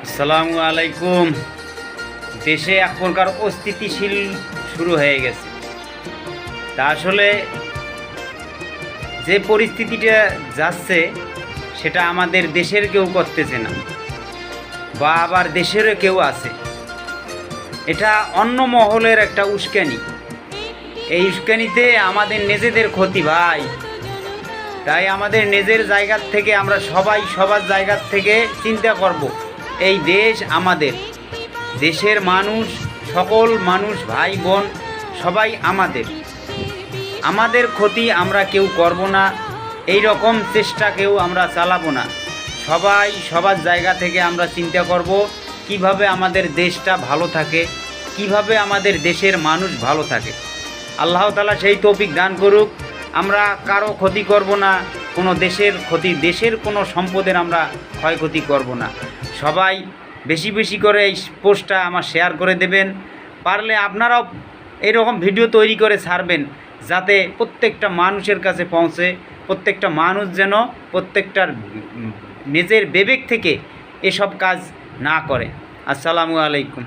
আসসালামু আলাইকুম। দেশে এক প্রকার অস্থিতিশীল শুরু হয়ে গেছে। তা আসলে যে পরিস্থিতিটা যাচ্ছে সেটা আমাদের দেশের কেউ করতেছে না, বা আবার দেশেরও কেউ আছে। এটা অন্য মহলের একটা উস্কানি। এই উস্কানিতে আমাদের নিজেদের ক্ষতি ভাই। তাই আমাদের নিজের জায়গার থেকে আমরা সবাই সবার জায়গার থেকে চিন্তা করব, এই দেশ আমাদের, দেশের মানুষ, সকল মানুষ ভাই বোন সবাই আমাদের ক্ষতি আমরা কেউ করব না, এই রকম চেষ্টা কেউ আমরা চালাবো না। সবাই সবার জায়গা থেকে আমরা চিন্তা করব কিভাবে আমাদের দেশটা ভালো থাকে, কিভাবে আমাদের দেশের মানুষ ভালো থাকে। আল্লাহ তাআলা সেই তৌফিক দান করুক। আমরা কারো ক্ষতি করব না, কোনো দেশের কোনো সম্পদের আমরা ক্ষয়ক্ষতি করব না। সবাই বেশি বেশি করে এই পোস্টটা আমার শেয়ার করে দেবেন। পারলে আপনারাও এরকম ভিডিও তৈরি করে ছাড়বেন, যাতে প্রত্যেকটা মানুষের কাছে পৌঁছে, প্রত্যেকটা মানুষ যেন প্রত্যেকটার নিজের বিবেক থেকে এসব কাজ না করে। আসসালামু আলাইকুম।